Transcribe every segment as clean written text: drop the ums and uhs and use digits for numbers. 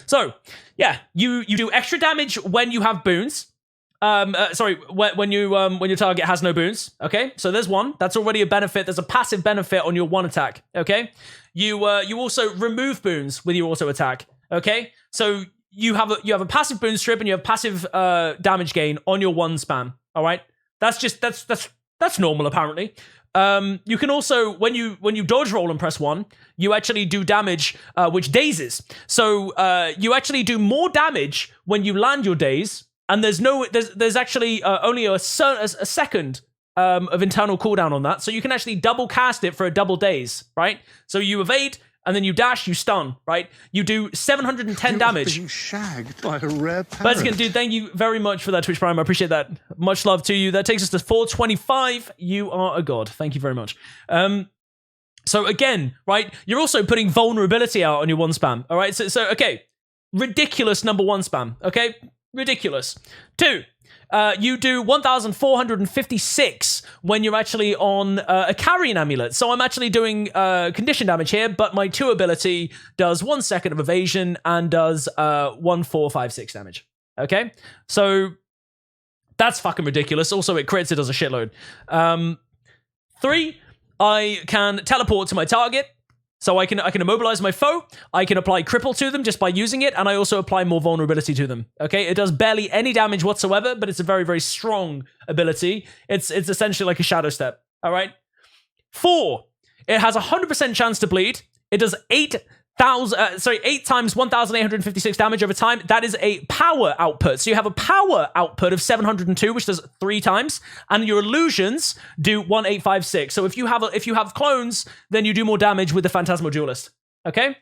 So, yeah, you do extra damage when you have boons. When your target has no boons. Okay, so there's one. That's already a benefit. There's a passive benefit on your one attack. Okay, you also remove boons with your auto attack. Okay, so you have a passive boon strip and you have passive damage gain on your one spam. All right, that's normal apparently. You can also, when you dodge roll and press 1, you actually do damage which dazes. So you actually do more damage when you land your daze, and there's actually only a second of internal cooldown on that. So you can actually double cast it for a double daze, right? So you evade, and then you dash, you stun, right? You do 710 damage. Being shagged by a rare parrot. But dude, thank you very much for that Twitch Prime. I appreciate that. Much love to you. That takes us to 425. You are a god. Thank you very much. So again, right, you're also putting vulnerability out on your one spam. All right, so okay, ridiculous number one spam. Okay, ridiculous. 2. You do 1,456 when you're actually on a carrion amulet. So I'm actually doing condition damage here, but my 2 ability does 1 second of evasion and does 1,456 damage. Okay, so that's fucking ridiculous. Also, it crits. It does a shitload. 3. I can teleport to my target. So I can immobilize my foe, I can apply cripple to them just by using it, and I also apply more vulnerability to them. Okay, it does barely any damage whatsoever, but it's a very, very strong ability. It's essentially like a shadow step. All right. 4. It has a 100% chance to bleed. It does 8 times 1,856 damage over time. That is a power output. So you have a power output of 702, which does 3 times, and your illusions do 1,856. So if you have clones, then you do more damage with the Phantasmal Duelist. Okay,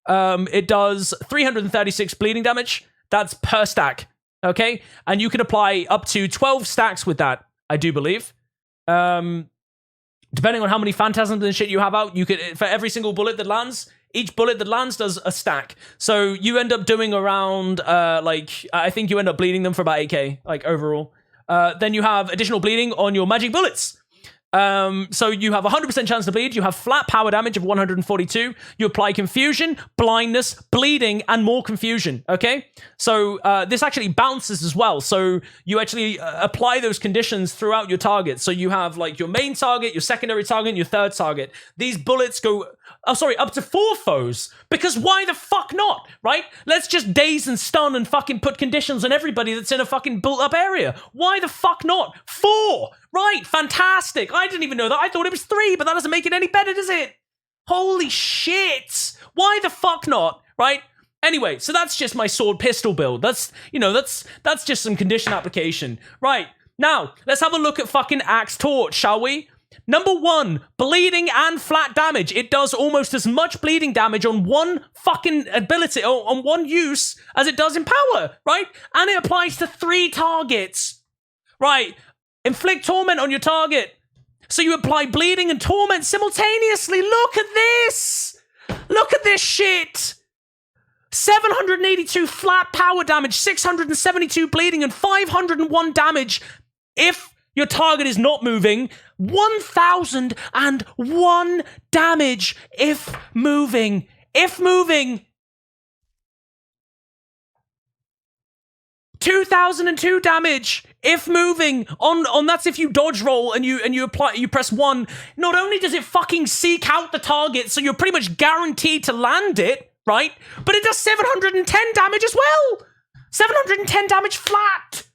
it does 336 bleeding damage. That's per stack. Okay, and you can apply up to 12 stacks with that, I do believe. Depending on how many phantasms and shit you have out, you could, for every single bullet that lands. Each bullet that lands does a stack. So you end up doing around, I think you end up bleeding them for about 8k, like, overall. Then you have additional bleeding on your magic bullets. So you have 100% chance to bleed. You have flat power damage of 142. You apply confusion, blindness, bleeding, and more confusion. Okay? So this actually bounces as well. So you actually apply those conditions throughout your target. So you have, like, your main target, your secondary target, and your third target. These bullets go... up to 4 foes. Because why the fuck not, right? Let's just daze and stun and fucking put conditions on everybody that's in a fucking built-up area. Why the fuck not? 4! Right, fantastic. I didn't even know that. I thought it was 3, but that doesn't make it any better, does it? Holy shit. Why the fuck not, right? Anyway, so that's just my sword pistol build. That's just some condition application. Right, now, let's have a look at fucking Axe Torch, shall we? Number 1, bleeding and flat damage. It does almost as much bleeding damage on one fucking ability, or on one use, as it does in power, right? And it applies to 3 targets. Right, inflict torment on your target. So you apply bleeding and torment simultaneously. Look at this! Look at this shit! 782 flat power damage, 672 bleeding, and 501 damage if your target is not moving. 1,001 damage if moving. If moving. 2,002 damage if moving. On that's if you dodge roll and you press 1. Not only does it fucking seek out the target, so you're pretty much guaranteed to land it, right? But it does 710 damage as well. 710 damage flat.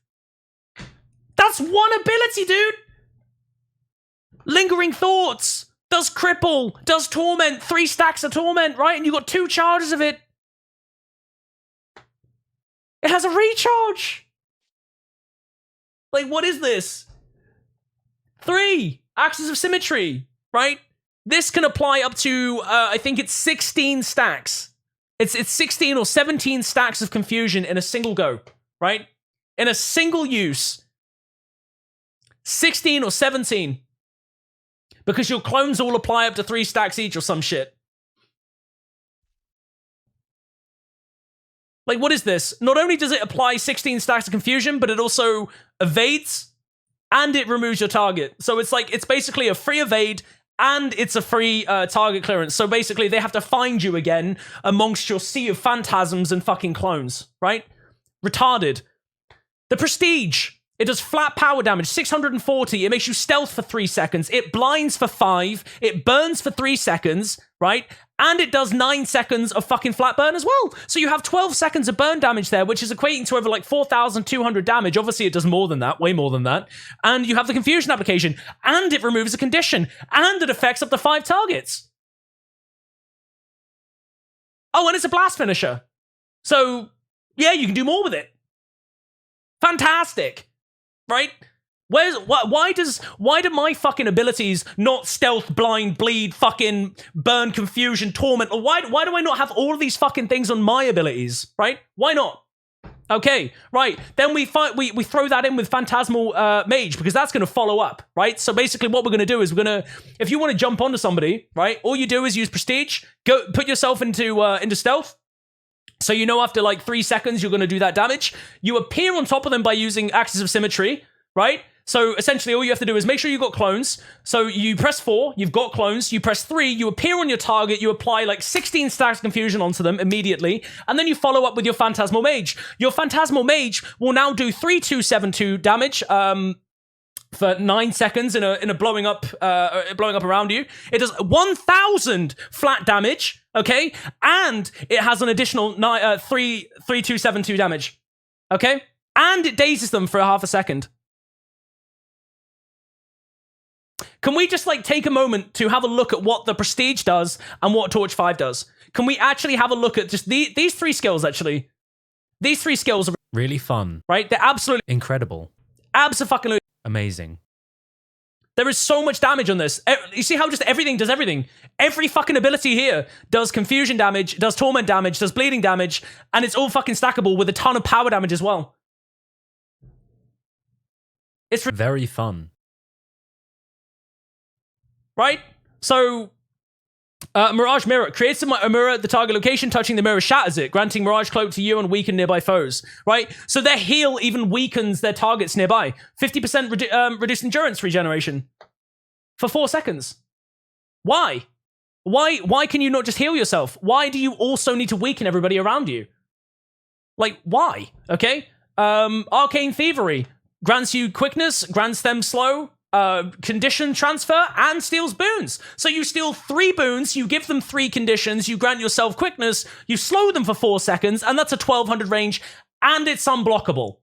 That's one ability, dude. Lingering Thoughts does cripple, does torment, 3 stacks of torment, right? And you got 2 charges of it. It has a recharge. Like, what is this? 3 Axes of Symmetry, right? This can apply up to, I think it's 16 stacks. It's 16 or 17 stacks of confusion in a single go, right? In a single use. 16 or 17. Because your clones all apply up to 3 stacks each or some shit. Like, what is this? Not only does it apply 16 stacks of confusion, but it also evades and it removes your target. So it's like, it's basically a free evade and it's a free target clearance. So basically, they have to find you again amongst your sea of phantasms and fucking clones, right? Retarded. The Prestige. It does flat power damage, 640. It makes you stealth for 3 seconds. It blinds for 5. It burns for 3 seconds, right? And it does 9 seconds of fucking flat burn as well. So you have 12 seconds of burn damage there, which is equating to over like 4,200 damage. Obviously, it does more than that, way more than that. And you have the Confusion application, and it removes a condition, and it affects up to 5 targets. Oh, and it's a blast finisher. So, yeah, you can do more with it. Fantastic. Right? Why do my fucking abilities not stealth, blind, bleed, fucking burn, confusion, torment? Or why do I not have all of these fucking things on my abilities? Right? Why not? Okay, right. Then we throw that in with Phantasmal Mage, because that's going to follow up, right? So basically what we're going to do is if you want to jump onto somebody, right, all you do is use Prestige, go put yourself into stealth. So you know after like 3 seconds you're going to do that damage. You appear on top of them by using Axis of Symmetry, right? So essentially all you have to do is make sure you've got clones. So you press 4, you've got clones. You press 3, you appear on your target. You apply like 16 stacks of confusion onto them immediately. And then you follow up with your Phantasmal Mage. Your Phantasmal Mage will now do 3,272 damage for 9 seconds in a blowing up around you. It does 1,000 flat damage, okay? And it has an additional 3,272 damage, okay? And it dazes them for half a second. Can we just like take a moment to have a look at what the Prestige does and what Torch 5 does? Can we actually have a look at just these 3 skills, actually? These 3 skills are really fun. Right? They're absolutely incredible. Absolutely amazing. There is so much damage on this. You see how just everything does everything? Every fucking ability here does confusion damage, does torment damage, does bleeding damage, and it's all fucking stackable with a ton of power damage as well. It's very fun. Right? So, Mirage Mirror. Creates a mirror at the target location. Touching the mirror shatters it, granting Mirage Cloak to you and weaken nearby foes. Right? So their heal even weakens their targets nearby. 50% reduced endurance regeneration. For 4 seconds. Why? Why can you not just heal yourself? Why do you also need to weaken everybody around you? Like, why? Okay? Arcane Thievery. Grants you quickness, grants them slow, condition transfer, and steals boons. So you steal 3 boons, you give them 3 conditions, you grant yourself quickness, you slow them for 4 seconds, and that's a 1200 range, and it's unblockable.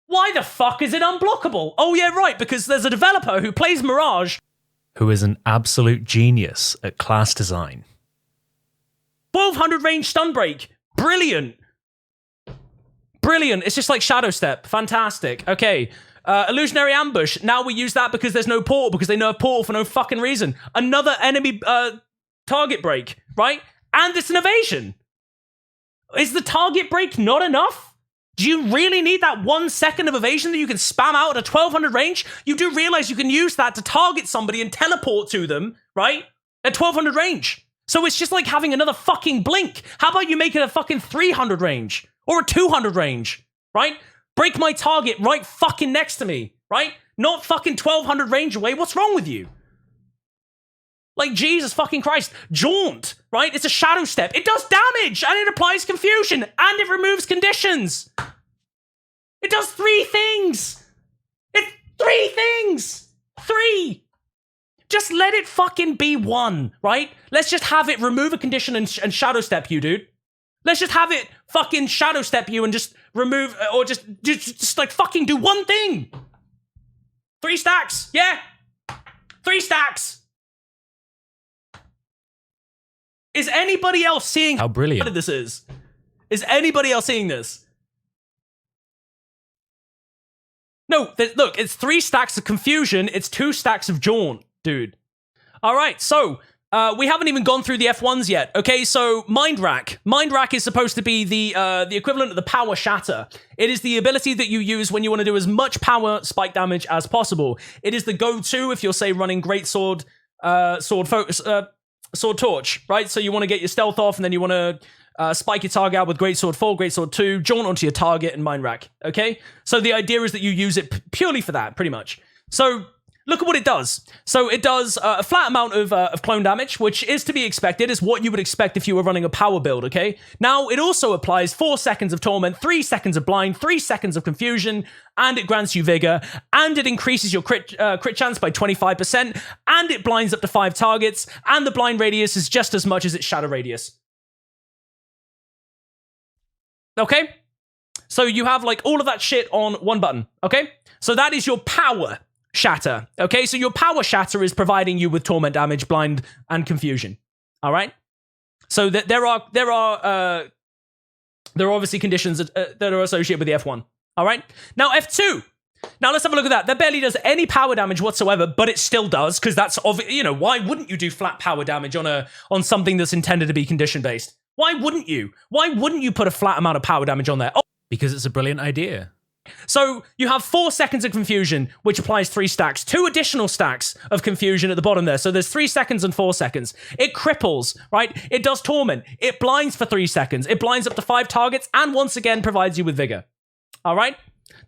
Why the fuck is it unblockable? Oh yeah, right, because there's a developer who plays Mirage, who is an absolute genius at class design. 1200 range stun break. Brilliant. Brilliant. It's just like Shadow Step. Fantastic. Okay. Illusionary Ambush. Now we use that because there's no portal, because they nerf portal for no fucking reason. Another enemy target break, right? And it's an evasion. Is the target break not enough? Do you really need that 1 second of evasion that you can spam out at a 1200 range? You do realize you can use that to target somebody and teleport to them, right? At 1200 range. So it's just like having another fucking blink. How about you make it a fucking 300 range? Or a 200 range, right? Break my target right fucking next to me, right? Not fucking 1200 range away. What's wrong with you? Like, Jesus fucking Christ. Jaunt, right? It's a Shadow Step. It does damage, and it applies confusion, and it removes conditions. It does 3 things. It's 3 things. 3. Just let it fucking be 1, right? Let's just have it remove a condition and Shadow Step you, dude. Let's just have it fucking Shadow Step you and just remove, or just like fucking do 1 thing. 3 stacks, yeah. 3 stacks. Is anybody else seeing how brilliant this is? Is anybody else seeing this? No, look, it's 3 stacks of confusion. It's 2 stacks of jaunt, dude. All right, so we haven't even gone through the F1s yet. Okay, so Mind Rack. Mind Rack is supposed to be the equivalent of the Power Shatter. It is the ability that you use when you want to do as much power spike damage as possible. It is the go-to if you're, say, running Greatsword, Sword Torch, right? So you want to get your stealth off, and then you want to spike your target out with Greatsword 4, Greatsword 2, jaunt onto your target, and Mind Rack. Okay, so the idea is that you use it purely for that, pretty much. So look at what it does. So it does a flat amount of clone damage, which is to be expected, is what you would expect if you were running a power build, okay? Now, it also applies 4 seconds of Torment, 3 seconds of Blind, 3 seconds of Confusion, and it grants you Vigor, and it increases your crit chance by 25%, and it blinds up to 5 targets, and the blind radius is just as much as its shadow radius. Okay? So you have like all of that shit on one button, okay? So that is your power shatter, okay? So your power shatter is providing you with torment damage, blind, and confusion, all right? So that there are obviously conditions that are associated with the F1, all right? Now F2. Now let's have a look at that. That barely does any power damage whatsoever, but it still does, because that's obvious. You know, why wouldn't you do flat power damage on something that's intended to be condition based? Why wouldn't you? Why wouldn't you put a flat amount of power damage on there? Oh. Because it's a brilliant idea. So you have 4 seconds of confusion, which applies 3 stacks, 2 additional stacks of confusion at the bottom there. So there's 3 seconds and 4 seconds. It cripples, right? It does torment. It blinds for 3 seconds. It blinds up to 5 targets, and once again provides you with vigor. All right?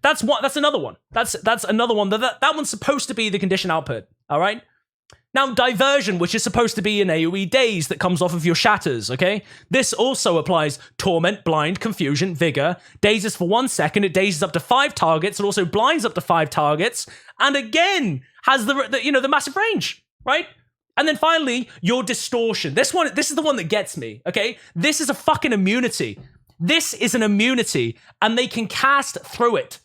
That's another one. That's another one. That one's supposed to be the condition output. All right? Now, diversion, which is supposed to be an AoE daze that comes off of your shatters, okay? This also applies torment, blind, confusion, vigor, dazes for 1 second, it dazes up to 5 targets, it also blinds up to 5 targets, and again, has the massive range, right? And then finally, your distortion. This is the one that gets me, okay? This is a fucking immunity. This is an immunity, and they can cast through it.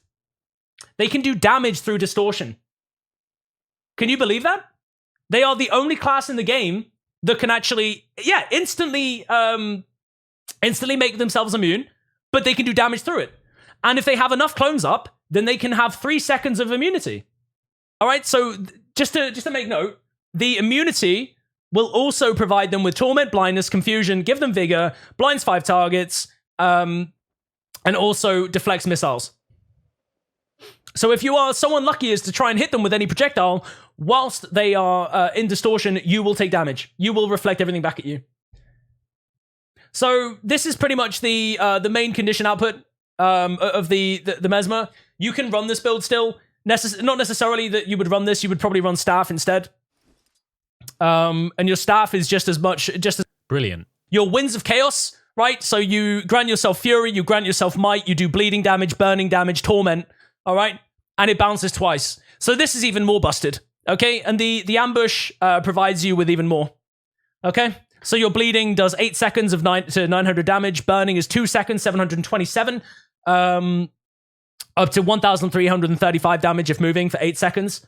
They can do damage through distortion. Can you believe that? They are the only class in the game that can actually, instantly make themselves immune, but they can do damage through it. And if they have enough clones up, then they can have 3 seconds of immunity. All right, so just to make note, the immunity will also provide them with torment, blindness, confusion, give them vigor, blinds 5 targets, and also deflects missiles. So if you are so unlucky as to try and hit them with any projectile, whilst they are in distortion, you will take damage. You will reflect everything back at you. So this is pretty much the main condition output of the Mesmer. You can run this build still. Not necessarily that you would run this. You would probably run Staff instead. And your Staff is just as Brilliant. Your Winds of Chaos, right? So you grant yourself Fury, you grant yourself Might, you do bleeding damage, burning damage, torment, all right? And it bounces twice. So this is even more busted, okay? And the ambush provides you with even more, okay? So your bleeding does 8 seconds of 900 damage. Burning is 2 seconds, 727. Up to 1,335 damage if moving for 8 seconds.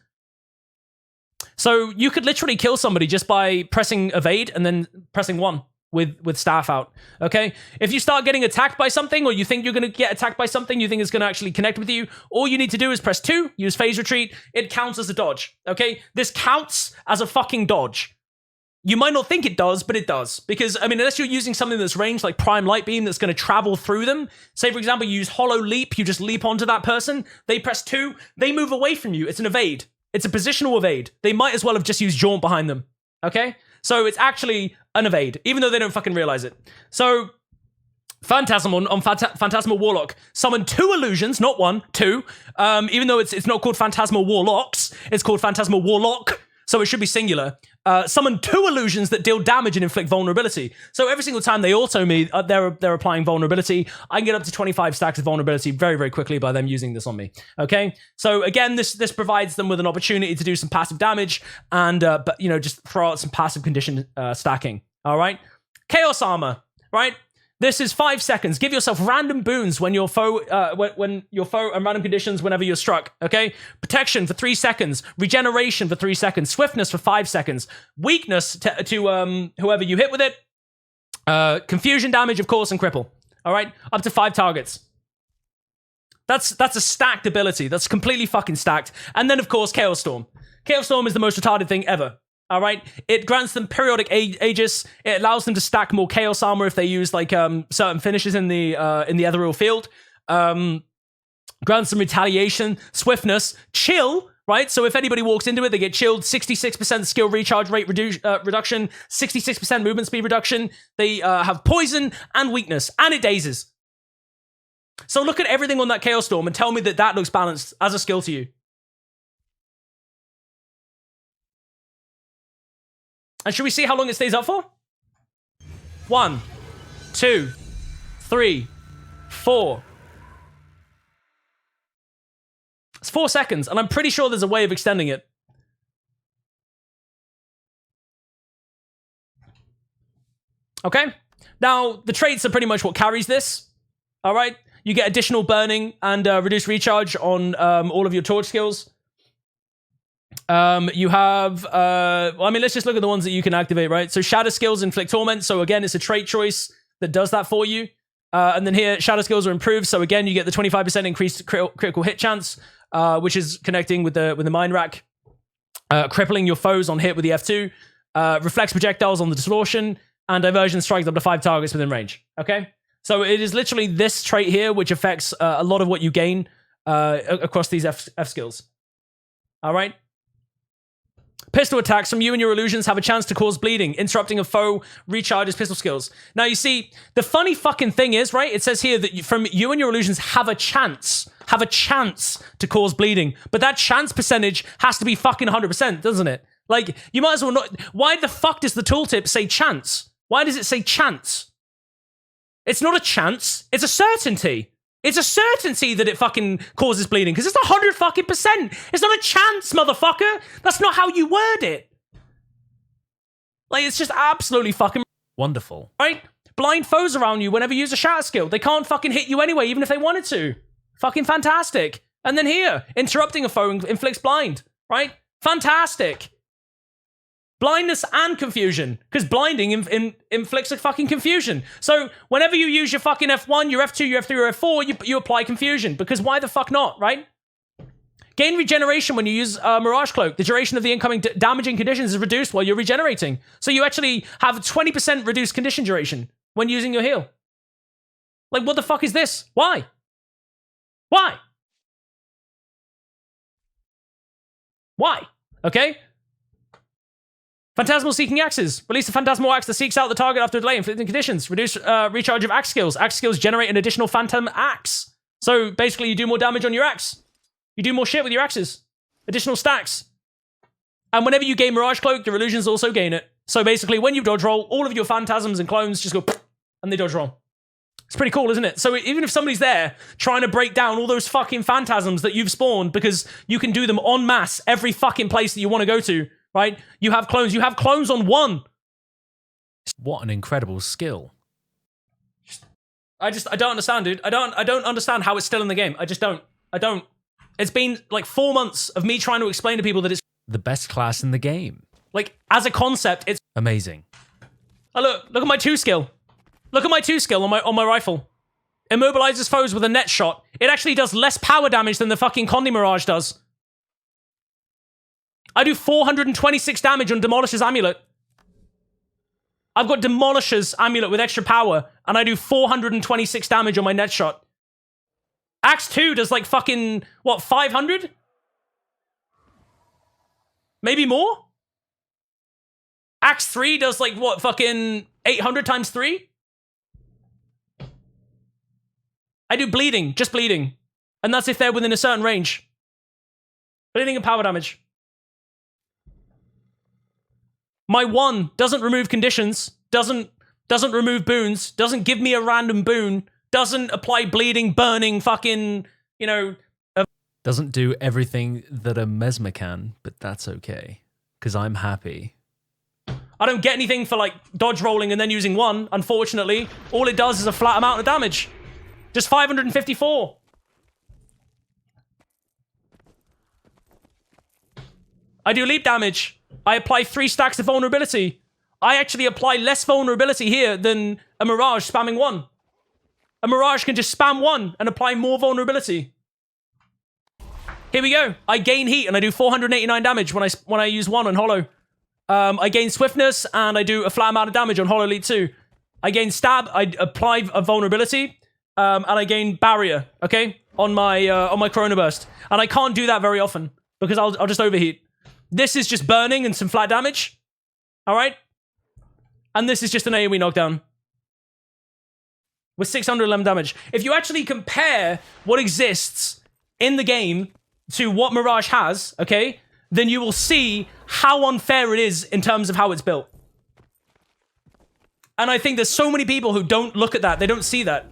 So you could literally kill somebody just by pressing evade and then pressing 1 with Staff out, okay? If you start getting attacked by something, or you think you're going to get attacked by something, you think it's going to actually connect with you, all you need to do is press 2, use phase retreat. It counts as a dodge, okay? This counts as a fucking dodge. You might not think it does, but it does. Because, I mean, unless you're using something that's ranged, like Prime Light Beam, that's going to travel through them. Say, for example, you use Hollow Leap, you just leap onto that person, they press 2, they move away from you. It's an evade. It's a positional evade. They might as well have just used Jaunt behind them, okay? So it's actually an evade, even though they don't fucking realize it. So, Phantasmal on Phantasmal Warlock. Summon 2 illusions, not 1, 2. Even though it's not called Phantasmal Warlocks, it's called Phantasmal Warlock, so it should be singular. Summon 2 illusions that deal damage and inflict vulnerability. So every single time they auto me, they're applying vulnerability. I can get up to 25 stacks of vulnerability very, very quickly by them using this on me. Okay? So again, this provides them with an opportunity to do some passive damage and just throw out some passive condition stacking. All right? Chaos Armor, right? This is 5 seconds. Give yourself random boons when your foe, and random conditions whenever you're struck. Okay, protection for 3 seconds, regeneration for 3 seconds, swiftness for 5 seconds, weakness to whoever you hit with it, confusion damage, of course, and cripple. All right, up to 5 targets. That's a stacked ability. That's completely fucking stacked. And then, of course, Chaos Storm. Chaos Storm is the most retarded thing ever. All right, it grants them periodic Aegis. It allows them to stack more Chaos Armor if they use like certain finishes in the Ethereal field. Grants them retaliation, swiftness, chill. Right, so if anybody walks into it, they get chilled. 66% skill recharge rate reduction, 66% movement speed reduction. They have poison and weakness, and it dazes. So look at everything on that Chaos Storm and tell me that looks balanced as a skill to you. And should we see how long it stays up for? 1, 2, 3, 4. It's 4 seconds, and I'm pretty sure there's a way of extending it. Okay? Now, the traits are pretty much what carries this. All right? You get additional burning and reduced recharge on all of your torch skills. You have, well, I mean, let's just look at the ones that you can activate, right? So shatter skills inflict torment. So again, it's a trait choice that does that for you. And then here, shatter skills are improved. So again, you get the 25% increased critical hit chance, which is connecting with the mind rack. Crippling your foes on hit with the F2. Reflects projectiles on the distortion. And diversion strikes up to 5 targets within range. Okay? So it is literally this trait here, which affects a lot of what you gain across these F skills. All right? Pistol attacks from you and your illusions have a chance to cause bleeding. Interrupting a foe recharges pistol skills. Now, you see, the funny fucking thing is, right? It says here that from you and your illusions have a chance to cause bleeding. But that chance percentage has to be fucking 100%, doesn't it? Like, you might as well not... Why the fuck does the tooltip say chance? Why does it say chance? It's not a chance. It's a certainty. It's a certainty that it fucking causes bleeding because it's 100 fucking %. It's not a chance, motherfucker. That's not how you word it. Like, it's just absolutely fucking Wonderful. right. Blind foes around you whenever you use a shatter skill. They can't fucking hit you anyway, even if they wanted to. Fucking fantastic. And then here, interrupting a foe inflicts blind. Right? Fantastic. Blindness and confusion, because blinding inflicts a fucking confusion. So whenever you use your fucking F1, your F2, your F3, or F4, you apply confusion, because why the fuck not, right? Gain regeneration when you use Mirage Cloak. The duration of the incoming damaging conditions is reduced while you're regenerating. So you actually have a 20% reduced condition duration when using your heal. Like, what the fuck is this? Why? Why? Why? Okay? Phantasmal Seeking Axes. Release a Phantasmal Axe that seeks out the target after a delay, inflicting conditions. Reduce recharge of axe skills. Axe skills generate an additional Phantom Axe. So basically, you do more damage on your axe. You do more shit with your axes. Additional stacks. And whenever you gain Mirage Cloak, your illusions also gain it. So basically, when you dodge roll, all of your phantasms and clones just go and they dodge roll. It's pretty cool, isn't it? So even if somebody's there trying to break down all those fucking phantasms that you've spawned because you can do them en masse every fucking place that you want to go to, right? You have clones. You have clones on one. What an incredible skill. I don't understand, dude. I don't understand how it's still in the game. I don't. It's been like 4 months of me trying to explain to people that it's The best class in the game. like, as a concept, it's Amazing. oh, look at my 2 skill. Look at my 2 skill on my rifle. Immobilizes foes with a net shot. It actually does less power damage than the fucking Condi Mirage does. I do 426 damage on Demolisher's Amulet. I've got Demolisher's Amulet with extra power, and I do 426 damage on my net shot. Axe 2 does like fucking, what, 500? Maybe more? Axe 3 does like, what, fucking 800 times 3? I do bleeding, just bleeding. And that's if they're within a certain range. Bleeding and power damage. My 1 doesn't remove conditions, doesn't remove boons, doesn't give me a random boon, doesn't apply bleeding, burning, fucking, you know... Doesn't do everything that a Mesmer can, but that's okay. Because I'm happy. I don't get anything for, like, dodge rolling and then using 1, unfortunately. All it does is a flat amount of damage. Just 554. I do leap damage. I apply 3 stacks of vulnerability. I actually apply less vulnerability here than a Mirage spamming 1. A Mirage can just spam 1 and apply more vulnerability. Here we go. I gain heat and I do 489 damage when I use 1 on Hollow. I gain swiftness and I do a flat amount of damage on Hollow Elite 2. I gain stab. I apply a vulnerability and I gain barrier. Okay, on my Corona Burst, and I can't do that very often because I'll just overheat. This is just burning and some flat damage. All right, and this is just an AoE knockdown with 611 damage. If you actually compare what exists in the game to what Mirage has, okay, then you will see how unfair it is in terms of how it's built. And I think there's so many people who don't look at that. They don't see that.